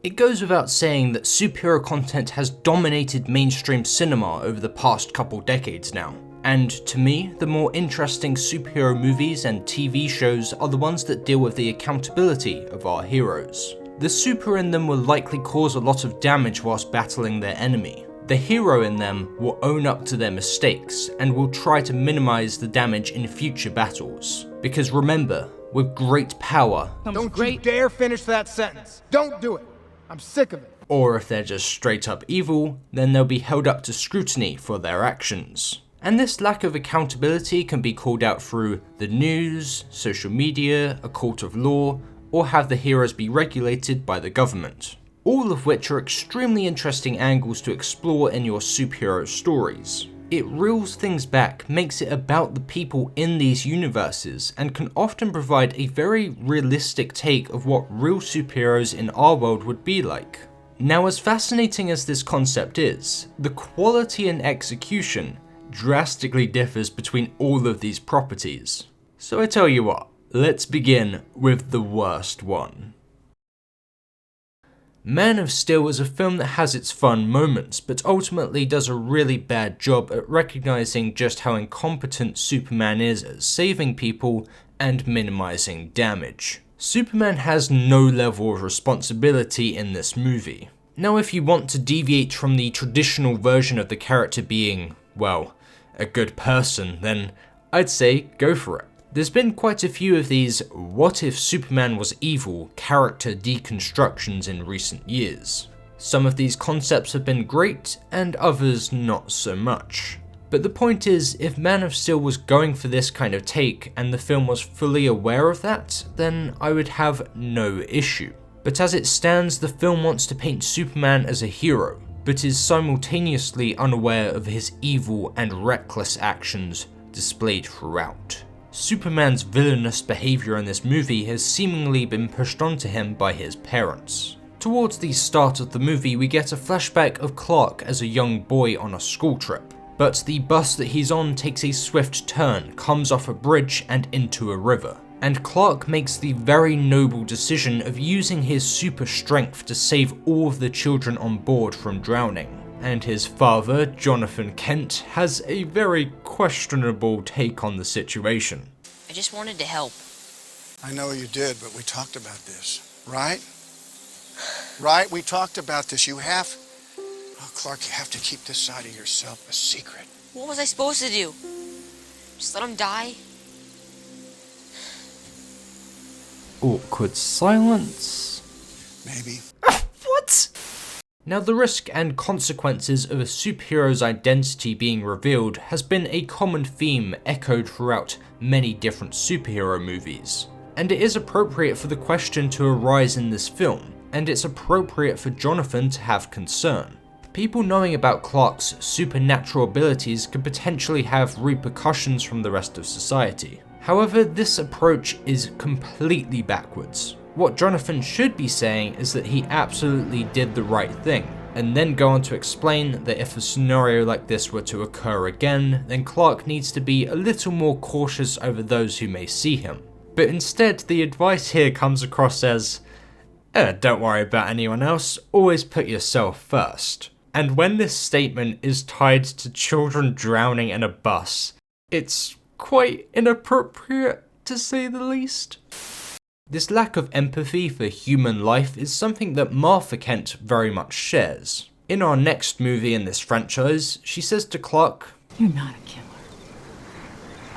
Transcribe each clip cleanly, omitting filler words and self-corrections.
It goes without saying that superhero content has dominated mainstream cinema over the past couple decades now. And to me, the more interesting superhero movies and TV shows are the ones that deal with the accountability of our heroes. The super in them will likely cause a lot of damage whilst battling their enemy. The hero in them will own up to their mistakes and will try to minimize the damage in future battles. Because remember, with great power, don't you dare finish that sentence. Don't do it. I'm sick of it. Or if they're just straight up evil, then they'll be held up to scrutiny for their actions. And this lack of accountability can be called out through the news, social media, a court of law, or have the heroes be regulated by the government. All of which are extremely interesting angles to explore in your superhero stories. It reels things back, makes it about the people in these universes, and can often provide a very realistic take of what real superheroes in our world would be like. Now, as fascinating as this concept is, the quality and execution drastically differs between all of these properties. So I tell you what, let's begin with the worst one. Man of Steel is a film that has its fun moments, but ultimately does a really bad job at recognizing just how incompetent Superman is at saving people and minimizing damage. Superman has no level of responsibility in this movie. Now, if you want to deviate from the traditional version of the character being, well, a good person, then I'd say go for it. There's been quite a few of these what if Superman was evil character deconstructions in recent years. Some of these concepts have been great and others not so much. But the point is, if Man of Steel was going for this kind of take and the film was fully aware of that, then I would have no issue. But as it stands, the film wants to paint Superman as a hero, but is simultaneously unaware of his evil and reckless actions displayed throughout. Superman's villainous behaviour in this movie has seemingly been pushed onto him by his parents. Towards the start of the movie, we get a flashback of Clark as a young boy on a school trip, but the bus that he's on takes a swift turn, comes off a bridge and into a river. And Clark makes the very noble decision of using his super strength to save all of the children on board from drowning. And his father, Jonathan Kent, has a very questionable take on the situation. I just wanted to help. I know you did, but we talked about this, right? Right? We talked about this. You have... Oh, Clark, you have to keep this side of yourself a secret. What was I supposed to do? Just let him die? Awkward silence. Maybe. What? Now, the risk and consequences of a superhero's identity being revealed has been a common theme echoed throughout many different superhero movies. And it is appropriate for the question to arise in this film, and it's appropriate for Jonathan to have concern. People knowing about Clark's supernatural abilities could potentially have repercussions from the rest of society. However, this approach is completely backwards. What Jonathan should be saying is that he absolutely did the right thing, and then go on to explain that if a scenario like this were to occur again, then Clark needs to be a little more cautious over those who may see him. But instead, the advice here comes across as, don't worry about anyone else, always put yourself first. And when this statement is tied to children drowning in a bus, it's quite inappropriate, to say the least. This lack of empathy for human life is something that Martha Kent very much shares. In our next movie in this franchise, she says to Clark, "You're not a killer.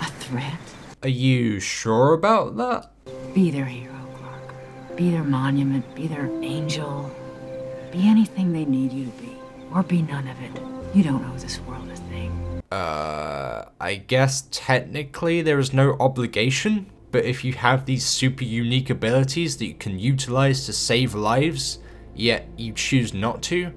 A threat. Are you sure about that? Be their hero, Clark. Be their monument, be their angel. Be anything they need you to be. Or be none of it. You don't owe this world a thing." I guess technically there is no obligation, but if you have these super unique abilities that you can utilize to save lives, yet you choose not to,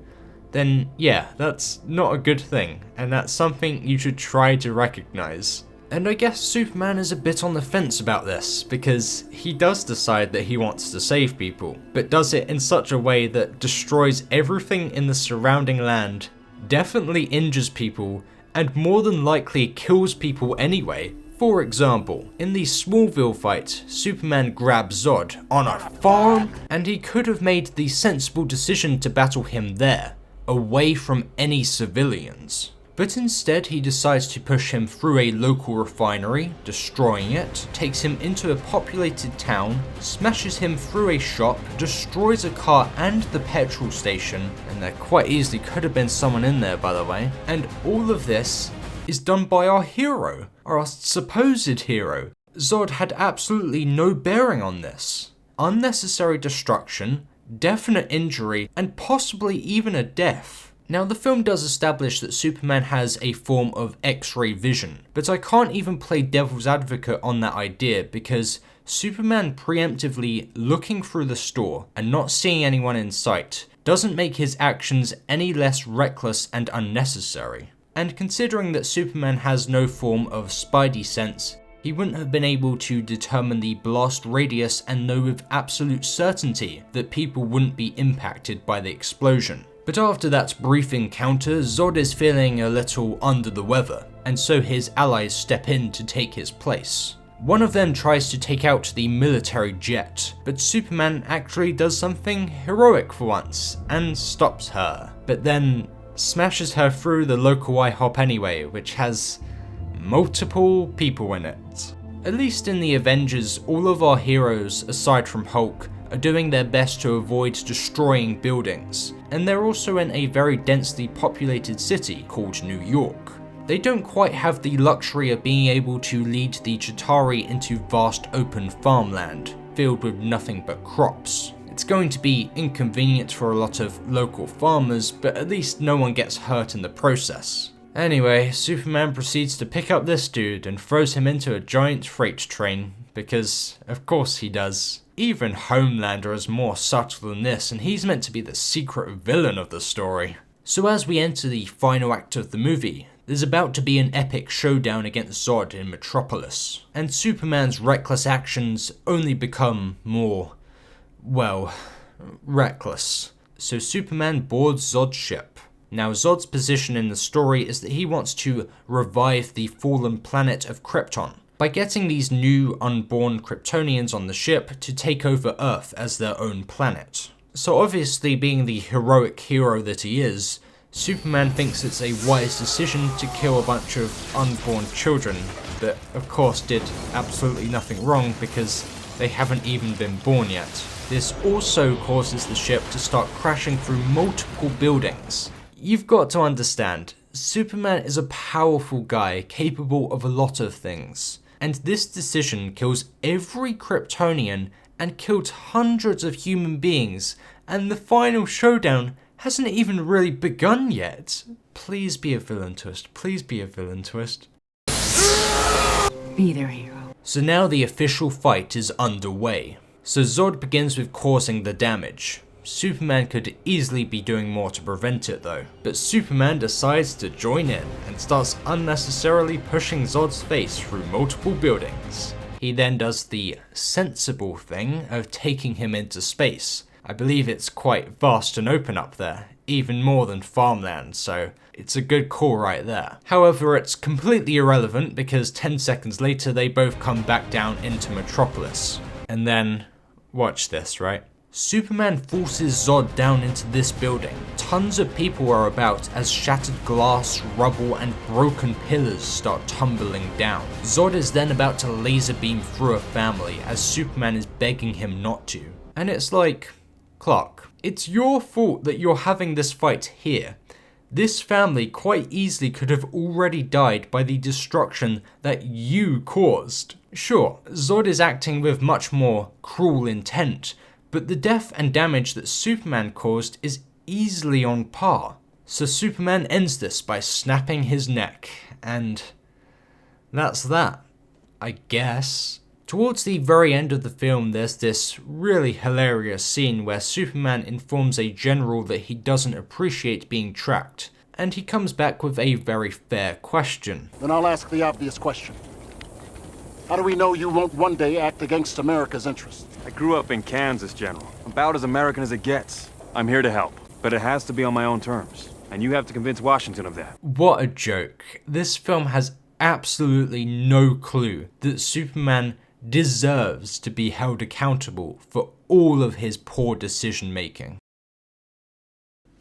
then yeah, that's not a good thing, and that's something you should try to recognize. And I guess Superman is a bit on the fence about this, because he does decide that he wants to save people, but does it in such a way that destroys everything in the surrounding land, definitely injures people, and more than likely kills people anyway, For example, in the Smallville fight, Superman grabs Zod on a farm, and he could have made the sensible decision to battle him there, away from any civilians. But instead he decides to push him through a local refinery, destroying it, takes him into a populated town, smashes him through a shop, destroys a car and the petrol station, and there quite easily could have been someone in there by the way, and all of this is done by our hero, our supposed hero. Zod had absolutely no bearing on this. Unnecessary destruction, definite injury, and possibly even a death. Now the film does establish that Superman has a form of X-ray vision, but I can't even play devil's advocate on that idea because Superman preemptively looking through the store and not seeing anyone in sight doesn't make his actions any less reckless and unnecessary. And considering that Superman has no form of spidey sense, he wouldn't have been able to determine the blast radius and know with absolute certainty that people wouldn't be impacted by the explosion. But after that brief encounter, Zod is feeling a little under the weather, and so his allies step in to take his place. One of them tries to take out the military jet, but Superman actually does something heroic for once, and stops her, but then smashes her through the local IHOP anyway, which has multiple people in it. At least in the Avengers, all of our heroes, aside from Hulk, are doing their best to avoid destroying buildings, and they're also in a very densely populated city called New York. They don't quite have the luxury of being able to lead the Chitauri into vast open farmland, filled with nothing but crops. It's going to be inconvenient for a lot of local farmers, but at least no one gets hurt in the process. Anyway, Superman proceeds to pick up this dude and throws him into a giant freight train, because of course he does. Even Homelander is more subtle than this, and he's meant to be the secret villain of the story. So as we enter the final act of the movie, there's about to be an epic showdown against Zod in Metropolis, and Superman's reckless actions only become more, well, reckless. So Superman boards Zod's ship. Now Zod's position in the story is that he wants to revive the fallen planet of Krypton by getting these new unborn Kryptonians on the ship to take over Earth as their own planet. So obviously, being the heroic hero that he is, Superman thinks it's a wise decision to kill a bunch of unborn children that of course did absolutely nothing wrong because they haven't even been born yet. This also causes the ship to start crashing through multiple buildings. You've got to understand, Superman is a powerful guy capable of a lot of things, and this decision kills every Kryptonian and killed hundreds of human beings, and the final showdown hasn't even really begun yet. Please be a villain twist, please be a villain twist. Be their hero. So now the official fight is underway. So Zod begins with causing the damage. Superman could easily be doing more to prevent it though, but Superman decides to join in and starts unnecessarily pushing Zod's face through multiple buildings. He then does the sensible thing of taking him into space. I believe it's quite vast and open up there, even more than farmland, so it's a good call right there. However, it's completely irrelevant because 10 seconds later they both come back down into Metropolis. And then, watch this, right? Superman forces Zod down into this building. Tons of people are about as shattered glass, rubble, and broken pillars start tumbling down. Zod is then about to laser beam through a family as Superman is begging him not to. And it's like, Clark, it's your fault that you're having this fight here. This family quite easily could have already died by the destruction that you caused. Sure, Zod is acting with much more cruel intent, but the death and damage that Superman caused is easily on par. So Superman ends this by snapping his neck, and that's that, I guess. Towards the very end of the film, there's this really hilarious scene where Superman informs a general that he doesn't appreciate being tracked, and he comes back with a very fair question. Then I'll ask the obvious question. How do we know you won't one day act against America's interests? I grew up in Kansas, General. About as American as it gets. I'm here to help, but it has to be on my own terms. And you have to convince Washington of that. What a joke. This film has absolutely no clue that Superman deserves to be held accountable for all of his poor decision making.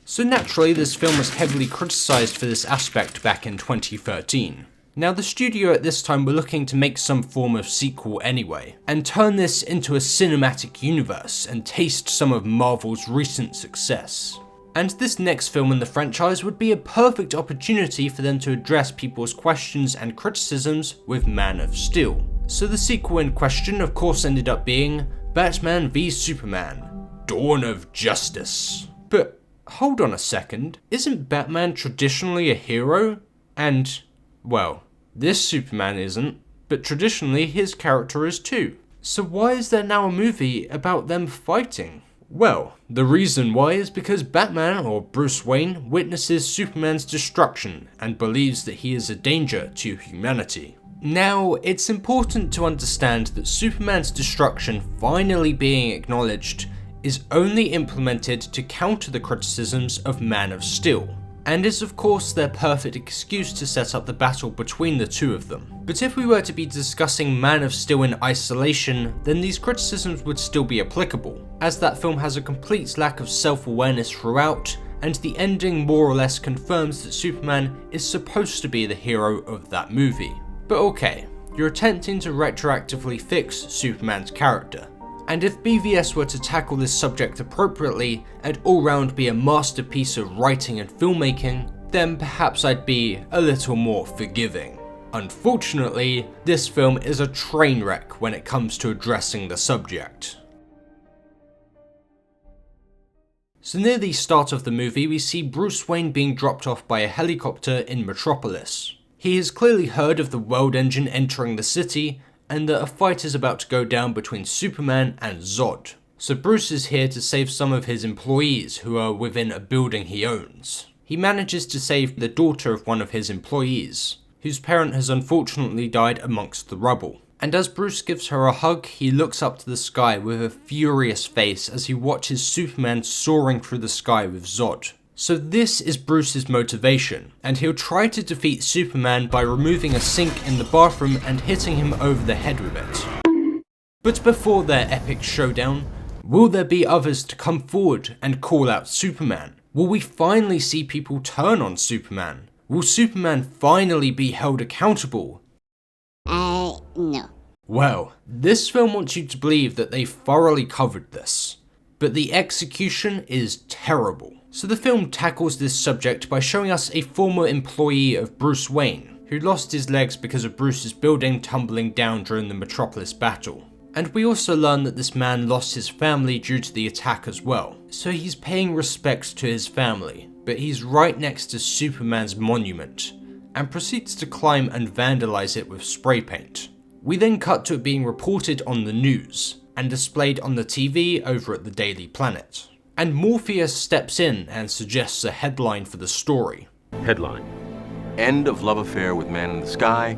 So naturally, this film was heavily criticised for this aspect back in 2013. Now the studio at this time were looking to make some form of sequel anyway, and turn this into a cinematic universe and taste some of Marvel's recent success. And this next film in the franchise would be a perfect opportunity for them to address people's questions and criticisms with Man of Steel. So the sequel in question of course ended up being Batman v Superman: Dawn of Justice. But hold on a second, isn't Batman traditionally a hero? And, well, this Superman isn't, but traditionally his character is too. So why is there now a movie about them fighting? Well, the reason why is because Batman, or Bruce Wayne, witnesses Superman's destruction and believes that he is a danger to humanity. Now, it's important to understand that Superman's destruction finally being acknowledged is only implemented to counter the criticisms of Man of Steel, and is of course their perfect excuse to set up the battle between the two of them. But if we were to be discussing Man of Steel in isolation, then these criticisms would still be applicable, as that film has a complete lack of self-awareness throughout, and the ending more or less confirms that Superman is supposed to be the hero of that movie. But okay, you're attempting to retroactively fix Superman's character. And if BVS were to tackle this subject appropriately and all round be a masterpiece of writing and filmmaking, then perhaps I'd be a little more forgiving. Unfortunately, this film is a train wreck when it comes to addressing the subject. So near the start of the movie, we see Bruce Wayne being dropped off by a helicopter in Metropolis. He has clearly heard of the World Engine entering the city, and that a fight is about to go down between Superman and Zod. So Bruce is here to save some of his employees who are within a building he owns. He manages to save the daughter of one of his employees, whose parent has unfortunately died amongst the rubble. And as Bruce gives her a hug, he looks up to the sky with a furious face as he watches Superman soaring through the sky with Zod. So this is Bruce's motivation, and he'll try to defeat Superman by removing a sink in the bathroom and hitting him over the head with it. But before their epic showdown, will there be others to come forward and call out Superman? Will we finally see people turn on Superman? Will Superman finally be held accountable? No. Well, this film wants you to believe that they thoroughly covered this, but the execution is terrible. So the film tackles this subject by showing us a former employee of Bruce Wayne, who lost his legs because of Bruce's building tumbling down during the Metropolis battle. And we also learn that this man lost his family due to the attack as well. So he's paying respects to his family, but he's right next to Superman's monument, and proceeds to climb and vandalize it with spray paint. We then cut to it being reported on the news, and displayed on the TV over at the Daily Planet. And Morpheus steps in and suggests a headline for the story. Headline: End of love affair with man in the sky? ?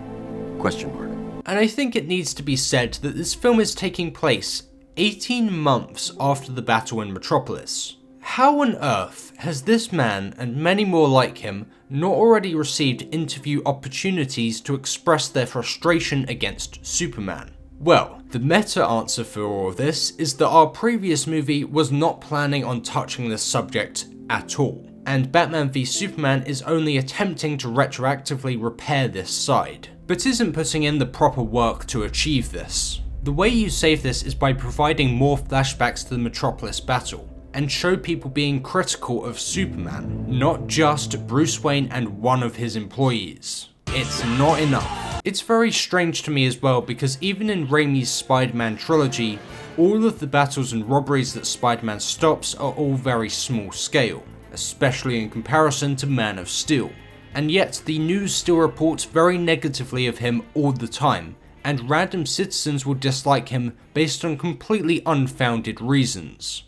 And I think it needs to be said that this film is taking place 18 months after the battle in Metropolis. How on earth has this man and many more like him not already received interview opportunities to express their frustration against Superman? Well, the meta answer for all of this is that our previous movie was not planning on touching this subject at all, and Batman v Superman is only attempting to retroactively repair this side, but isn't putting in the proper work to achieve this. The way you save this is by providing more flashbacks to the Metropolis battle, and show people being critical of Superman, not just Bruce Wayne and one of his employees. It's not enough. It's very strange to me as well, because even in Raimi's Spider-Man trilogy, all of the battles and robberies that Spider-Man stops are all very small scale, especially in comparison to Man of Steel. And yet the news still reports very negatively of him all the time, and random citizens will dislike him based on completely unfounded reasons.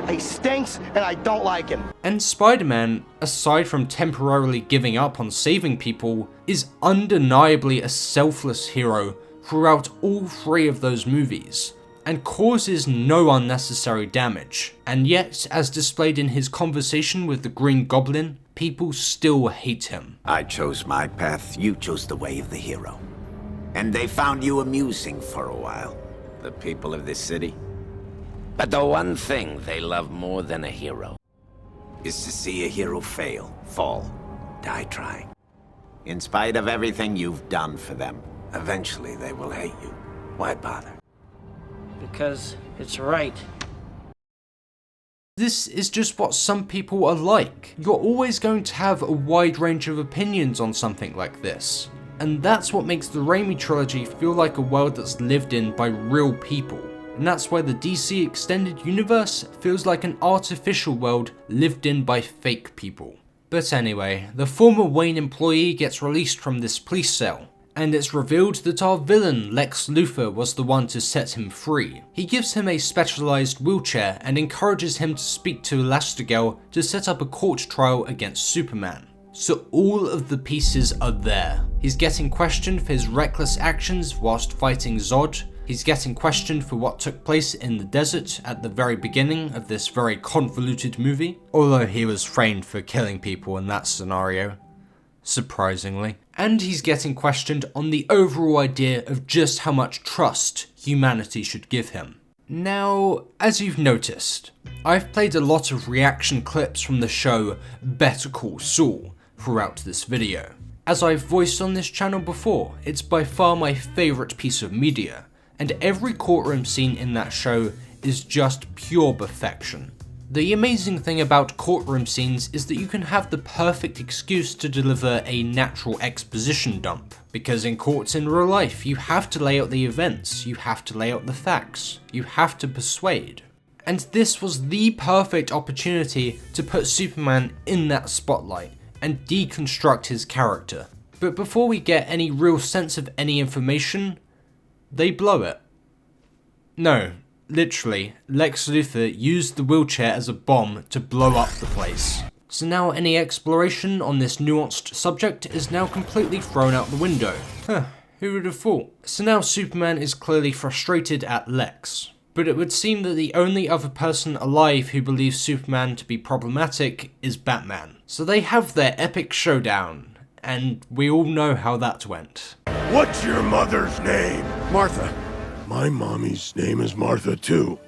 He stinks and I don't like him. And Spider-Man, aside from temporarily giving up on saving people, is undeniably a selfless hero throughout all three of those movies, and causes no unnecessary damage. And yet, as displayed in his conversation with the Green Goblin, people still hate him. I chose my path, you chose the way of the hero. And they found you amusing for a while, the people of this city. But the one thing they love more than a hero is to see a hero fail, fall, die trying. In spite of everything you've done for them, eventually they will hate you. Why bother? Because it's right. This is just what some people are like. You're always going to have a wide range of opinions on something like this. And that's what makes the Raimi trilogy feel like a world that's lived in by real people. And that's why the DC Extended Universe feels like an artificial world lived in by fake people. But anyway, the former Wayne employee gets released from this police cell, and it's revealed that our villain Lex Luthor was the one to set him free. He gives him a specialized wheelchair and encourages him to speak to Elastigirl to set up a court trial against Superman. So all of the pieces are there. He's getting questioned for his reckless actions whilst fighting Zod. He's getting questioned for what took place in the desert at the very beginning of this very convoluted movie, although he was framed for killing people in that scenario, surprisingly. And he's getting questioned on the overall idea of just how much trust humanity should give him. Now, as you've noticed, I've played a lot of reaction clips from the show Better Call Saul throughout this video. As I've voiced on this channel before, it's by far my favourite piece of media, and every courtroom scene in that show is just pure perfection. The amazing thing about courtroom scenes is that you can have the perfect excuse to deliver a natural exposition dump, because in courts in real life you have to lay out the events, you have to lay out the facts, you have to persuade. And this was the perfect opportunity to put Superman in that spotlight and deconstruct his character. But before we get any real sense of any information, they blow it. No, literally, Lex Luthor used the wheelchair as a bomb to blow up the place. So now any exploration on this nuanced subject is now completely thrown out the window. Who would have thought? So now Superman is clearly frustrated at Lex. But it would seem that the only other person alive who believes Superman to be problematic is Batman. So they have their epic showdown, and we all know how that went. What's your mother's name? Martha. My mommy's name is Martha too.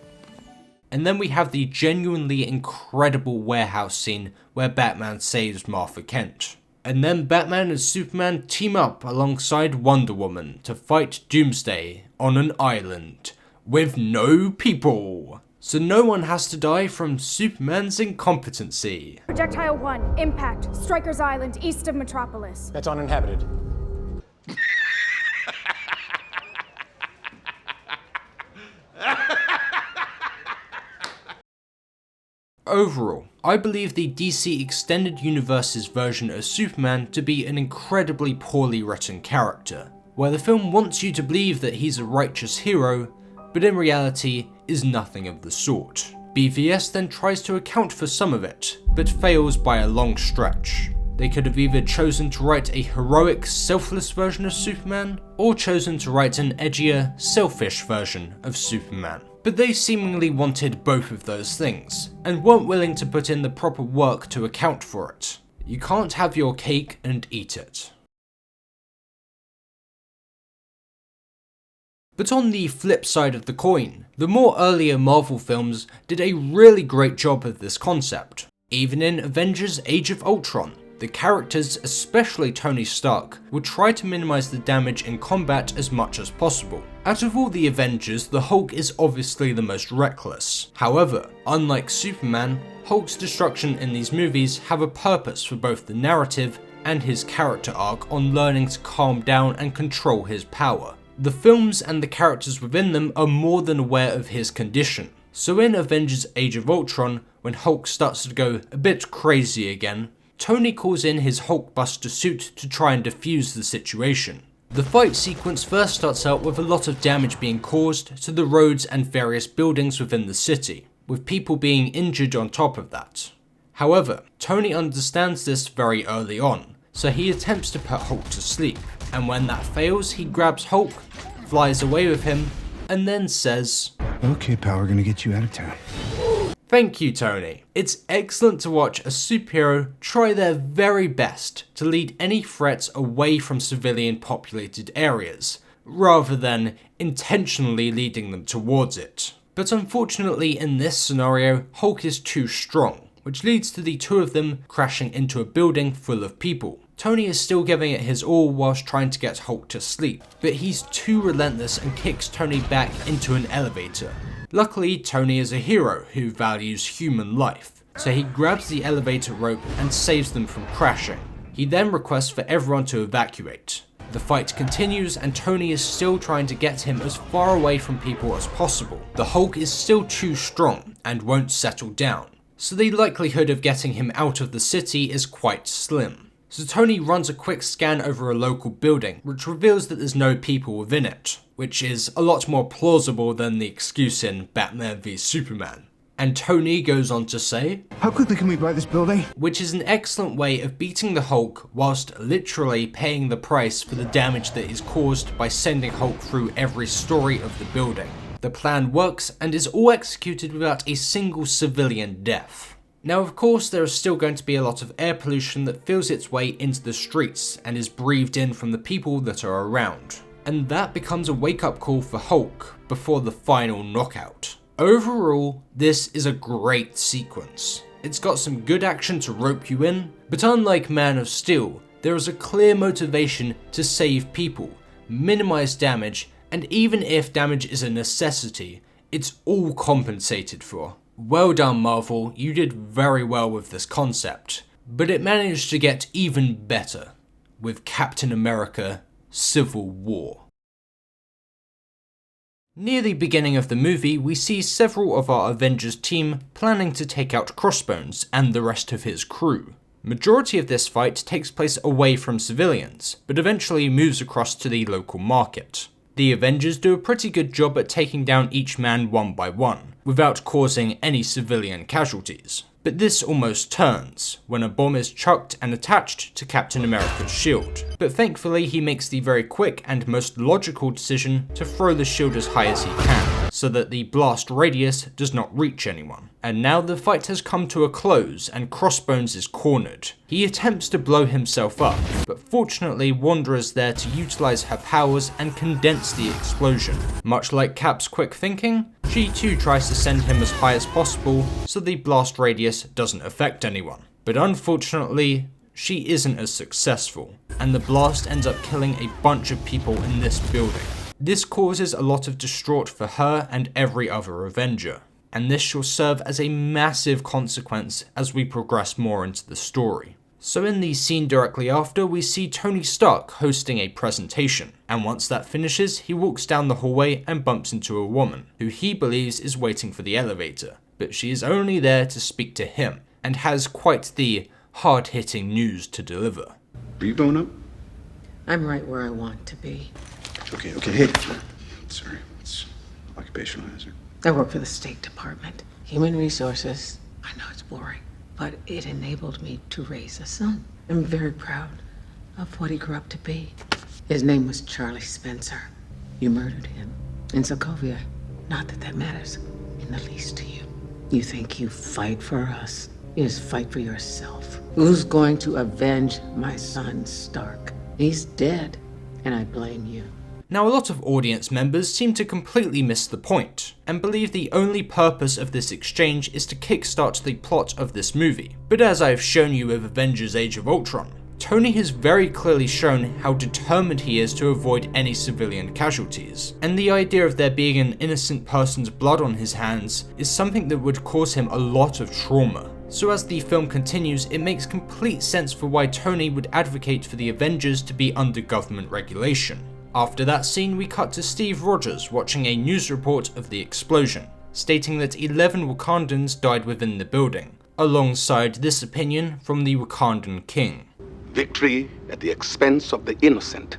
And then we have the genuinely incredible warehouse scene where Batman saves Martha Kent. And then Batman and Superman team up alongside Wonder Woman to fight Doomsday on an island with no people. So no one has to die from Superman's incompetency. Projectile 1, impact, Stryker's Island, east of Metropolis. That's uninhabited. Overall, I believe the DC Extended Universe's version of Superman to be an incredibly poorly written character, where the film wants you to believe that he's a righteous hero, but in reality is nothing of the sort. BVS then tries to account for some of it, but fails by a long stretch. They could have either chosen to write a heroic, selfless version of Superman, or chosen to write an edgier, selfish version of Superman. But they seemingly wanted both of those things, and weren't willing to put in the proper work to account for it. You can't have your cake and eat it. But on the flip side of the coin, the more earlier Marvel films did a really great job of this concept. Even in Avengers Age of Ultron, the characters, especially Tony Stark, would try to minimize the damage in combat as much as possible. Out of all the Avengers, the Hulk is obviously the most reckless. However, unlike Superman, Hulk's destruction in these movies have a purpose for both the narrative and his character arc on learning to calm down and control his power. The films and the characters within them are more than aware of his condition. So in Avengers Age of Ultron, when Hulk starts to go a bit crazy again, Tony calls in his Hulkbuster suit to try and defuse the situation. The fight sequence first starts out with a lot of damage being caused to the roads and various buildings within the city, with people being injured on top of that. However, Tony understands this very early on, so he attempts to put Hulk to sleep, and when that fails, he grabs Hulk, flies away with him, and then says, "Okay, pal, we're gonna get you out of town." Thank you, Tony. It's excellent to watch a superhero try their very best to lead any threats away from civilian populated areas, rather than intentionally leading them towards it. But unfortunately in this scenario, Hulk is too strong, which leads to the two of them crashing into a building full of people. Tony is still giving it his all whilst trying to get Hulk to sleep, but he's too relentless and kicks Tony back into an elevator. Luckily, Tony is a hero who values human life, so he grabs the elevator rope and saves them from crashing. He then requests for everyone to evacuate. The fight continues and Tony is still trying to get him as far away from people as possible. The Hulk is still too strong and won't settle down, so the likelihood of getting him out of the city is quite slim. So Tony runs a quick scan over a local building, which reveals that there's no people within it, which is a lot more plausible than the excuse in Batman v Superman. And Tony goes on to say, "How quickly can we buy this building?" Which is an excellent way of beating the Hulk whilst literally paying the price for the damage that is caused by sending Hulk through every story of the building. The plan works and is all executed without a single civilian death. Now of course there is still going to be a lot of air pollution that feels its way into the streets and is breathed in from the people that are around. And that becomes a wake-up call for Hulk before the final knockout. Overall, this is a great sequence. It's got some good action to rope you in, but unlike Man of Steel, there is a clear motivation to save people, minimize damage, and even if damage is a necessity, it's all compensated for. Well done, Marvel, you did very well with this concept, but it managed to get even better with Captain America: Civil War. Near the beginning of the movie, we see several of our Avengers team planning to take out Crossbones and the rest of his crew. Majority of this fight takes place away from civilians, but eventually moves across to the local market. The Avengers do a pretty good job at taking down each man one by one, without causing any civilian casualties. But this almost turns, when a bomb is chucked and attached to Captain America's shield. But thankfully he makes the very quick and most logical decision to throw the shield as high as he can, so that the blast radius does not reach anyone. And now the fight has come to a close and Crossbones is cornered. He attempts to blow himself up, but fortunately Wanda is there to utilize her powers and condense the explosion. Much like Cap's quick thinking, she too tries to send him as high as possible so the blast radius doesn't affect anyone. But unfortunately, she isn't as successful, and the blast ends up killing a bunch of people in this building. This causes a lot of distraught for her and every other Avenger, and this shall serve as a massive consequence as we progress more into the story. So in the scene directly after, we see Tony Stark hosting a presentation, and once that finishes, he walks down the hallway and bumps into a woman, who he believes is waiting for the elevator, but she is only there to speak to him, and has quite the hard-hitting news to deliver. Are you going up? I'm right where I want to be. Okay, hey. Sorry, it's occupational hazard. I work for the State Department. Human Resources. I know it's boring, but it enabled me to raise a son. I'm very proud of what he grew up to be. His name was Charlie Spencer. You murdered him in Sokovia. Not that that matters in the least to you. You think you fight for us. You just fight for yourself. Who's going to avenge my son, Stark? He's dead, and I blame you. Now, a lot of audience members seem to completely miss the point, and believe the only purpose of this exchange is to kickstart the plot of this movie. But as I've shown you with Avengers Age of Ultron, Tony has very clearly shown how determined he is to avoid any civilian casualties, and the idea of there being an innocent person's blood on his hands is something that would cause him a lot of trauma. So as the film continues, it makes complete sense for why Tony would advocate for the Avengers to be under government regulation. After that scene, we cut to Steve Rogers watching a news report of the explosion, stating that 11 Wakandans died within the building, alongside this opinion from the Wakandan king. Victory at the expense of the innocent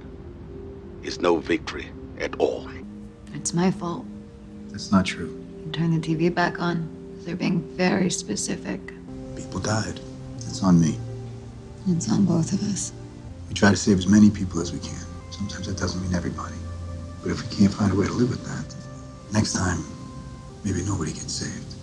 is no victory at all. It's my fault. That's not true. Turn the TV back on. They're being very specific. People died. It's on me. It's on both of us. We try to save as many people as we can. Sometimes that doesn't mean everybody. But if we can't find a way to live with that, next time, maybe nobody gets saved.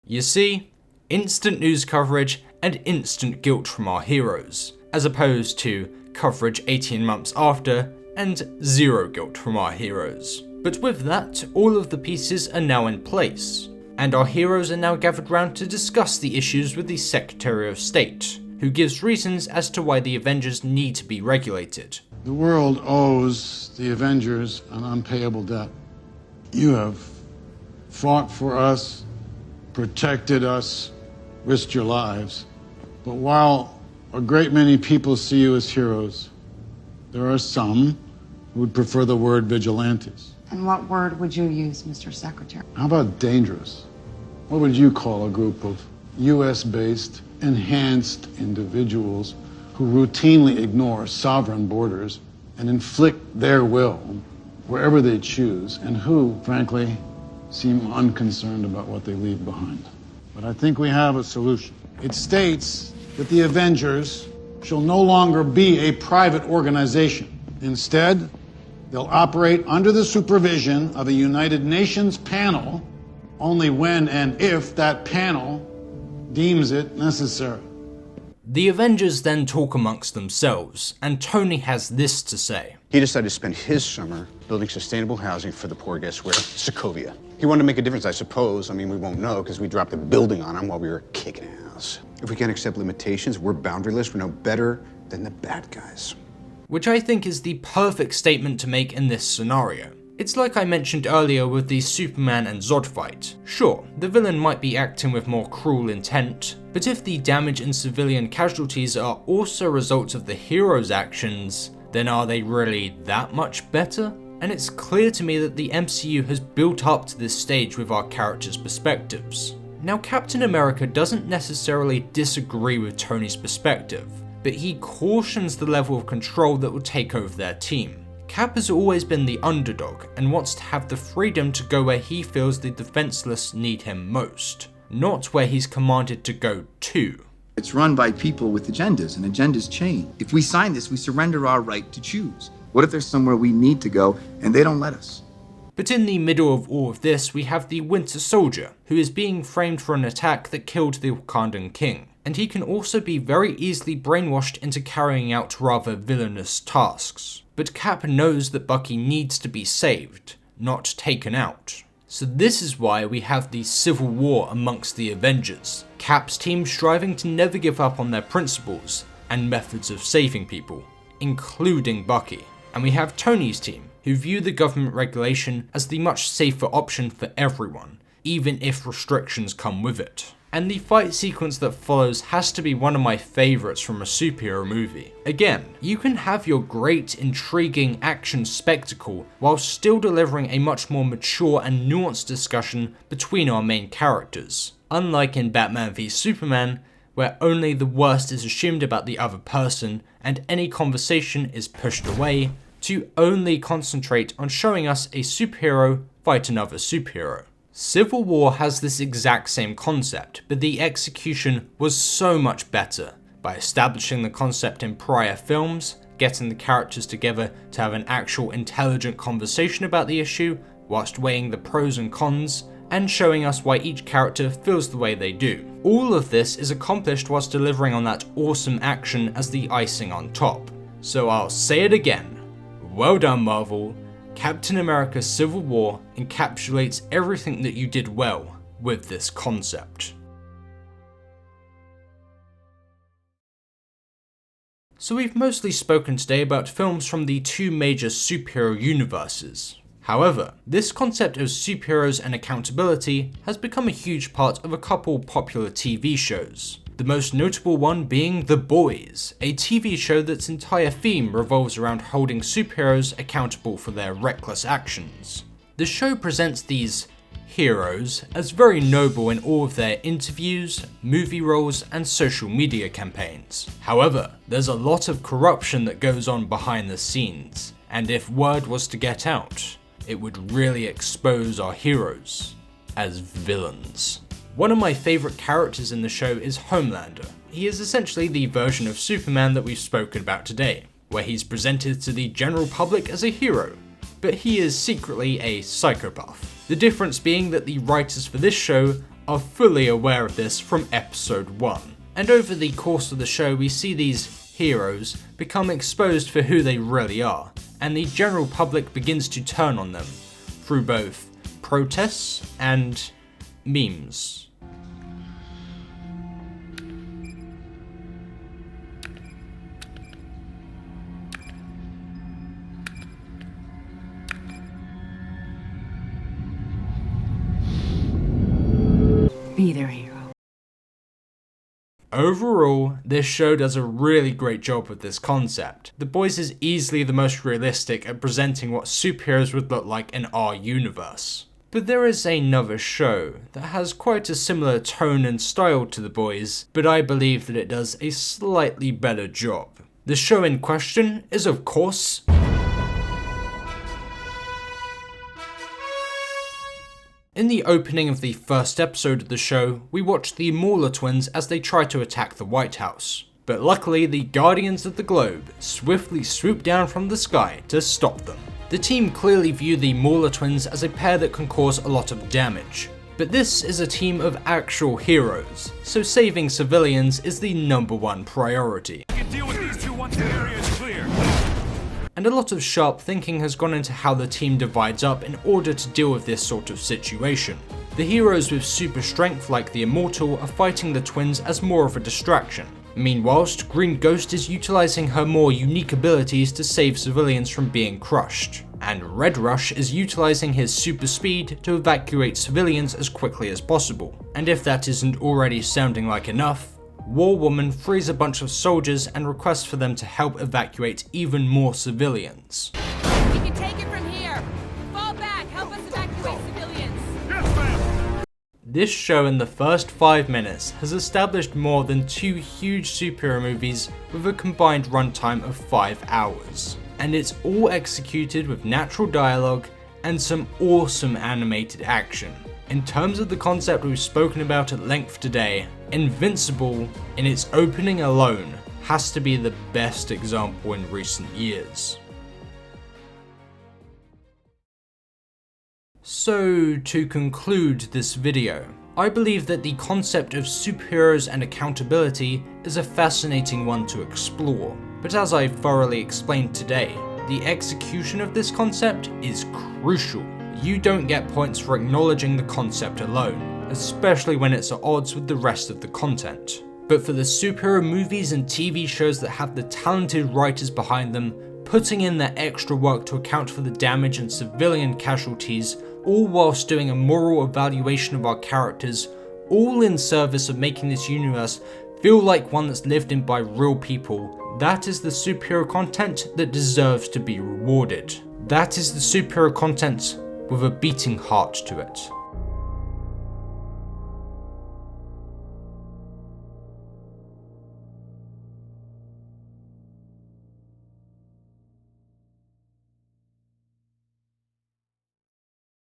You see, instant news coverage and instant guilt from our heroes, as opposed to coverage 18 months after and zero guilt from our heroes. But with that, all of the pieces are now in place, and our heroes are now gathered round to discuss the issues with the Secretary of State, who gives reasons as to why the Avengers need to be regulated. The world owes the Avengers an unpayable debt. You have fought for us, protected us, risked your lives. But while a great many people see you as heroes, there are some who would prefer the word vigilantes. And what word would you use, Mr. Secretary? How about dangerous? What would you call a group of US-based, enhanced individuals who routinely ignore sovereign borders and inflict their will wherever they choose, and who, frankly, seem unconcerned about what they leave behind? But I think we have a solution. It states that the Avengers shall no longer be a private organization. Instead, they'll operate under the supervision of a United Nations panel only when and if that panel deems it necessary. The Avengers then talk amongst themselves, and Tony has this to say. He decided to spend his summer building sustainable housing for the poor, guess where? Sokovia. He wanted to make a difference, I suppose. I mean, we won't know because we dropped the building on him while we were kicking ass. If we can't accept limitations, we're boundaryless, we're no better than the bad guys. Which I think is the perfect statement to make in this scenario. It's like I mentioned earlier with the Superman and Zod fight. Sure, the villain might be acting with more cruel intent, but if the damage and civilian casualties are also results of the hero's actions, then are they really that much better? And it's clear to me that the MCU has built up to this stage with our characters' perspectives. Now, Captain America doesn't necessarily disagree with Tony's perspective, but he cautions the level of control that will take over their team. Cap has always been the underdog and wants to have the freedom to go where he feels the defenseless need him most, not where he's commanded to go to. It's run by people with agendas, and agendas change. If we sign this, we surrender our right to choose. What if there's somewhere we need to go and they don't let us? But in the middle of all of this, we have the Winter Soldier, who is being framed for an attack that killed the Wakandan king, and he can also be very easily brainwashed into carrying out rather villainous tasks. But Cap knows that Bucky needs to be saved, not taken out. So this is why we have the civil war amongst the Avengers, Cap's team striving to never give up on their principles and methods of saving people, including Bucky. And we have Tony's team, who view the government regulation as the much safer option for everyone, even if restrictions come with it. And the fight sequence that follows has to be one of my favourites from a superhero movie. Again, you can have your great, intriguing action spectacle while still delivering a much more mature and nuanced discussion between our main characters. Unlike in Batman v Superman, where only the worst is assumed about the other person and any conversation is pushed away, to only concentrate on showing us a superhero fight another superhero. Civil War has this exact same concept, but the execution was so much better, by establishing the concept in prior films, getting the characters together to have an actual intelligent conversation about the issue, whilst weighing the pros and cons, and showing us why each character feels the way they do. All of this is accomplished whilst delivering on that awesome action as the icing on top. So I'll say it again, well done Marvel. Captain America Civil War encapsulates everything that you did well with this concept. So we've mostly spoken today about films from the two major superhero universes. However, this concept of superheroes and accountability has become a huge part of a couple popular TV shows. The most notable one being The Boys, a TV show that's entire theme revolves around holding superheroes accountable for their reckless actions. The show presents these heroes as very noble in all of their interviews, movie roles, and social media campaigns. However, there's a lot of corruption that goes on behind the scenes, and if word was to get out, it would really expose our heroes as villains. One of my favourite characters in the show is Homelander. He is essentially the version of Superman that we've spoken about today, where he's presented to the general public as a hero, but he is secretly a psychopath. The difference being that the writers for this show are fully aware of this from episode 1. And over the course of the show, we see these heroes become exposed for who they really are, and the general public begins to turn on them through both protests and memes. Be their hero. Overall, this show does a really great job with this concept. The Boys is easily the most realistic at presenting what superheroes would look like in our universe. But there is another show that has quite a similar tone and style to The Boys, but I believe that it does a slightly better job. The show in question is, of course, in the opening of the first episode of the show, we watch the Mauler twins as they try to attack the White House. But luckily, the Guardians of the Globe swiftly swoop down from the sky to stop them. The team clearly view the Mauler twins as a pair that can cause a lot of damage. But this is a team of actual heroes, so saving civilians is the #1 priority. We can deal with these two once the area is clear. And a lot of sharp thinking has gone into how the team divides up in order to deal with this sort of situation. The heroes with super strength like the Immortal are fighting the twins as more of a distraction. Meanwhile, Green Ghost is utilizing her more unique abilities to save civilians from being crushed. And Red Rush is utilizing his super speed to evacuate civilians as quickly as possible. And if that isn't already sounding like enough, War Woman frees a bunch of soldiers and requests for them to help evacuate even more civilians. We can take it from here. Fall back, help us evacuate civilians. This show in the first 5 minutes has established more than 2 huge superhero movies with a combined runtime of 5 hours. And it's all executed with natural dialogue and some awesome animated action. In terms of the concept we've spoken about at length today, Invincible, in its opening alone, has to be the best example in recent years. So, to conclude this video, I believe that the concept of superheroes and accountability is a fascinating one to explore, but as I thoroughly explained today, the execution of this concept is crucial. You don't get points for acknowledging the concept alone, especially when it's at odds with the rest of the content. But for the superhero movies and TV shows that have the talented writers behind them, putting in that extra work to account for the damage and civilian casualties, all whilst doing a moral evaluation of our characters, all in service of making this universe feel like one that's lived in by real people, that is the superhero content that deserves to be rewarded. That is the superhero content with a beating heart to it.